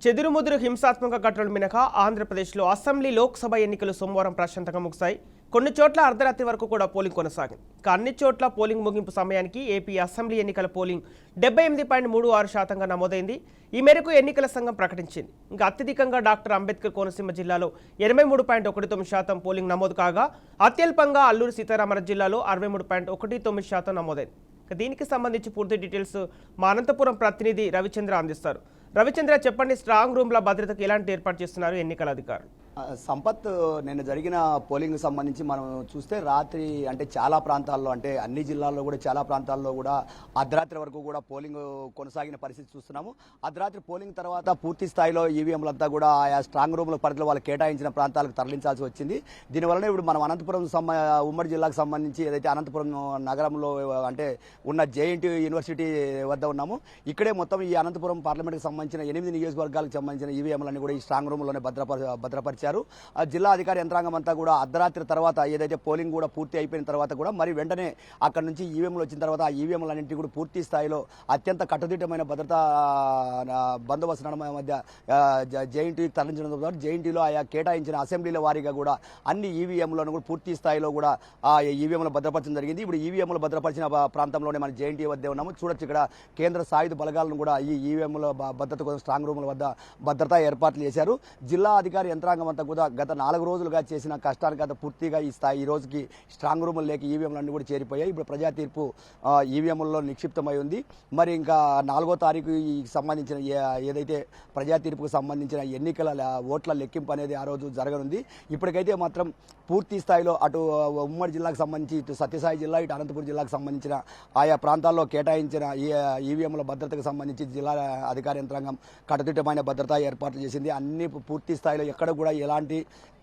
చెదురుముదురు హింసాత్మక ఘటనలు మినహా ఆంధ్రప్రదేశ్లో అసెంబ్లీ లోక్సభ ఎన్నికలు సోమవారం ప్రశాంతంగా ముగిశాయి. కొన్ని చోట్ల అర్ధరాత్రి వరకు కూడా పోలింగ్ కొనసాగింది. అన్ని చోట్ల పోలింగ్ ముగింపు సమయానికి ఏపీ అసెంబ్లీ ఎన్నికల పోలింగ్ 78.36% నమోదైంది. ఈ మేరకు ఎన్నికల సంఘం ప్రకటించింది. ఇంకా అత్యధికంగా డాక్టర్ అంబేద్కర్ కోనసీమ జిల్లాలో 83.19% పోలింగ్ నమోదు కాగా అత్యల్పంగా అల్లూరి సీతారామరాజు జిల్లాలో 63.19% నమోదైంది. దీనికి సంబంధించి పూర్తి డీటెయిల్స్ మా అనంతపురం ప్రతినిధి రవిచంద్ర అందిస్తారు. రవిచంద్ర, చెప్పండి, స్ట్రాంగ్ రూమ్ల భద్రతకు ఎలాంటి ఏర్పాటు చేస్తున్నారు ఎన్నికల అధికారులు? సంపత్, నిన్న జరిగిన పోలింగ్ సంబంధించి మనం చూస్తే రాత్రి అంటే చాలా ప్రాంతాల్లో, అంటే అన్ని జిల్లాల్లో కూడా చాలా ప్రాంతాల్లో కూడా అర్ధరాత్రి వరకు కూడా పోలింగ్ కొనసాగిన పరిస్థితి చూస్తున్నాము. అర్ధరాత్రి పోలింగ్ తర్వాత పూర్తి స్థాయిలో ఈవీఎంలంతా కూడా ఆయా స్ట్రాంగ్ రూమ్ల పరిధిలో వాళ్ళు కేటాయించిన ప్రాంతాలకు తరలించాల్సి వచ్చింది. దీనివల్ల ఇప్పుడు మనం అనంతపురం ఉమ్మడి జిల్లాకు సంబంధించి ఏదైతే అనంతపురం నగరంలో అంటే ఉన్న జేఎన్టీ యూనివర్సిటీ వద్ద ఉన్నాము. ఇక్కడే మొత్తం ఈ అనంతపురం పార్లమెంట్కి సంబంధించిన 8 నియోజకవర్గాలకు సంబంధించిన ఈవీఎంలన్నీ కూడా ఈ స్ట్రాంగ్ రూమ్లోనే భద్రపరిచారు. జిల్లా అధికార యంత్రాంగం అంతా కూడా అర్ధరాత్రి తర్వాత ఏదైతే పోలింగ్ కూడా పూర్తి అయిపోయిన తర్వాత కూడా మరి వెంటనే అక్కడ నుంచి ఈవీఎంలు వచ్చిన తర్వాత ఆ ఈవీఎంలన్నింటినీ కూడా పూర్తి స్థాయిలో అత్యంత కట్టుదిట్టమైన భద్రతా బందోబస్తు మధ్య జేఎన్టీకి తరలించడంతో పాటు జేఎన్టీలో ఆయా కేటాయించిన అసెంబ్లీల వారీగా కూడా అన్ని ఈవీఎంలను కూడా పూర్తి స్థాయిలో కూడా ఆ ఈవీఎంలు భద్రపరచడం జరిగింది. ఇప్పుడు ఈవీఎంలు భద్రపరిచిన ప్రాంతంలోనే మన జేఎన్టీ వద్ద ఉన్నాము. చూడొచ్చు, ఇక్కడ కేంద్ర సాయుధ బలగాలను కూడా ఈ ఈవీఎంల భద్రత కోసం స్ట్రాంగ్ రూమ్ల వద్ద భద్రతా ఏర్పాట్లు చేశారు. జిల్లా అధికార యంత్రాంగం అంతా కూడా గత 4 రోజులుగా చేసిన కష్టానికి అంతా పూర్తిగా ఈ రోజుకి స్ట్రాంగ్ రూములు లేక ఈవీఎంలన్నీ కూడా చేరిపోయాయి. ఇప్పుడు ప్రజా తీర్పు ఈవీఎంలలో నిక్షిప్తమై ఉంది. మరి ఇంకా 4వ తారీఖు సంబంధించిన ఏదైతే ప్రజా తీర్పుకు సంబంధించిన ఎన్నికల ఓట్ల లెక్కింపు అనేది ఆ రోజు జరగనుంది. ఇప్పటికైతే మాత్రం పూర్తి స్థాయిలో అటు ఉమ్మడి జిల్లాకు సంబంధించి ఇటు సత్యసాయి జిల్లా, ఇటు అనంతపురం జిల్లాకు సంబంధించిన ఆయా ప్రాంతాల్లో కేటాయించిన ఈవీఎంల భద్రతకు సంబంధించి జిల్లా అధికార యంత్రాంగం కట్టుదిట్టమైన భద్రతా ఏర్పాట్లు చేసింది. అన్ని పూర్తి స్థాయిలో ఎక్కడ కూడా ఎలాంటి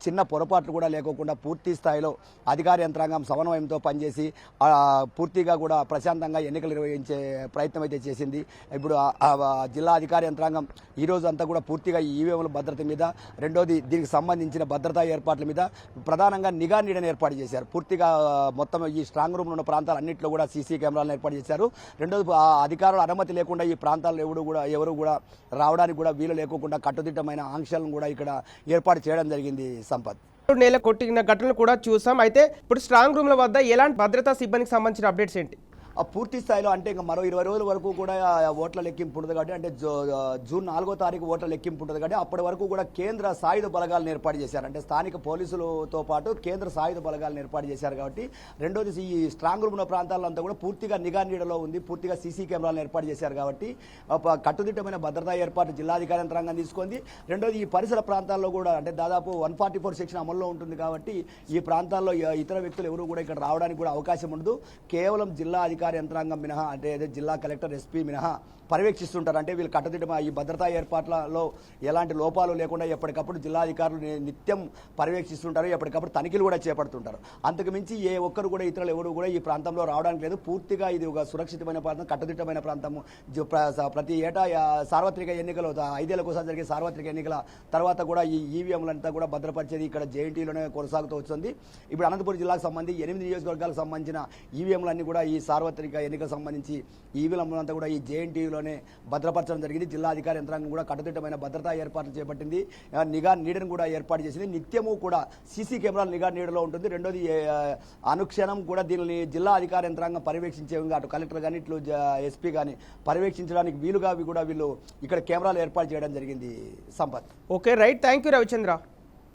చిన్న పొరపాట్లు కూడా లేకోకుండా పూర్తి స్థాయిలో అధికార యంత్రాంగం సమన్వయంతో పనిచేసి పూర్తిగా కూడా ప్రశాంతంగా ఎన్నికలు నిర్వహించే ప్రయత్నం అయితే చేసింది. ఇప్పుడు జిల్లా అధికార యంత్రాంగం ఈరోజు అంతా కూడా పూర్తిగా ఈవీఎంల భద్రత మీద, రెండోది దీనికి సంబంధించిన భద్రతా ఏర్పాట్ల మీద ప్రధానంగా నిఘా నీడను ఏర్పాటు చేశారు. పూర్తిగా మొత్తం ఈ స్ట్రాంగ్ రూమ్లో ఉన్న ప్రాంతాలన్నింటిలో కూడా సీసీ కెమెరాలను ఏర్పాటు చేశారు. రెండోది అధికారుల అనుమతి లేకుండా ఈ ప్రాంతాల్లో ఎవరు కూడా రావడానికి కూడా వీలు లేకోకుండా కట్టుదిట్టమైన ఆంక్షలను కూడా ఇక్కడ ఏర్పాటు చేయడం జరిగింది. సంపత్, నేల కొట్టిన ఘటనలు కూడా చూసాం. అయితే ఇప్పుడు స్ట్రాంగ్ రూమ్ల వద్ద ఎలాంటి భద్రతా సిబ్బందికి సంబంధించిన అప్డేట్స్ ఏంటి? పూర్తి స్థాయిలో అంటే ఇంకా మరో 20 రోజుల వరకు కూడా ఓట్ల లెక్కింపు ఉంటుంది కాబట్టి, అంటే జూన్ 4వ తారీఖు ఓట్ల లెక్కింపు ఉంటుంది కాబట్టి అప్పటి వరకు కూడా కేంద్ర సాయుధ బలగాలను ఏర్పాటు చేశారు. అంటే స్థానిక పోలీసులతో పాటు కేంద్ర సాయుధ బలగాలను ఏర్పాటు చేశారు కాబట్టి, రెండోది ఈ స్ట్రాంగ్ రూమ్ ఉన్న ప్రాంతాలంతా కూడా పూర్తిగా నిఘా నీడలో ఉంది. పూర్తిగా సీసీ కెమెరాలను ఏర్పాటు చేశారు కాబట్టి కట్టుదిట్టమైన భద్రతా ఏర్పాటు జిల్లాధికార యంత్రాంగం తీసుకుంది. రెండోది ఈ పరిసర ప్రాంతాల్లో కూడా అంటే దాదాపు 144 సెక్షన్ అమల్లో ఉంటుంది కాబట్టి ఈ ప్రాంతాల్లో ఇతర వ్యక్తులు ఎవరు కూడా ఇక్కడ రావడానికి కూడా అవకాశం ఉండదు. కేవలం జిల్లా అధికార యంత్రాంగం మినహా, అంటే జిల్లా కలెక్టర్, ఎస్పీ మినహా పర్యవేక్షిస్తుంటారు. అంటే వీళ్ళు కట్టుదిట్టమైన ఈ భద్రతా ఏర్పాట్లలో ఎలాంటి లోపాలు లేకుండా ఎప్పటికప్పుడు జిల్లాధికారులు నిత్యం పర్యవేక్షిస్తుంటారు. ఎప్పటికప్పుడు తనిఖీలు కూడా చేపడుతుంటారు. అంతకుమించి ఏ ఒక్కరు కూడా ఇతరులు ఎవరు కూడా ఈ ప్రాంతంలో రావడానికి లేదు. పూర్తిగా ఇది ఒక సురక్షితమైన ప్రాంతం, కట్టుదిట్టమైన ప్రాంతము. ప్రతి ఏటా సార్వత్రిక ఎన్నికలు 5 ఏళ్లకు ఒకసారి జరిగే సార్వత్రిక ఎన్నికల తర్వాత కూడా ఈ ఈవీఎంలంతా కూడా భద్రపరిచేది ఇక్కడ జేఎన్టీలోనే కొనసాగుతూ వస్తుంది. ఇప్పుడు అనంతపురం జిల్లాకు సంబంధించి 8 నియోజకవర్గాలకు సంబంధించిన ఈవీఎంలన్నీ కూడా ఈ సార్వత్రిక ఎన్నికలకు సంబంధించి ఈవీఎంలంతా కూడా ఈ జేఎన్టీలోనే భద్రపరచడం జరిగింది. జిల్లా అధికార యంత్రాంగం కూడా కట్టుదిట్టమైన భద్రతా ఏర్పాట్లు చేపట్టింది. నిఘా నీడను కూడా ఏర్పాటు చేసింది. నిత్యము కూడా సీసీ కెమెరాలు నిఘా నీడలో ఉంటుంది. రెండోది అనుక్షణం కూడా దీనిని జిల్లా అధికార యంత్రాంగం పర్యవేక్షించే అటు కలెక్టర్ కానీ ఇట్లు ఎస్పీ కానీ పర్యవేక్షించడానికి వీలుగా కూడా వీళ్ళు ఇక్కడ కెమెరాలు ఏర్పాటు చేయడం జరిగింది. Sampath, okay, right, thank you Ravichandra.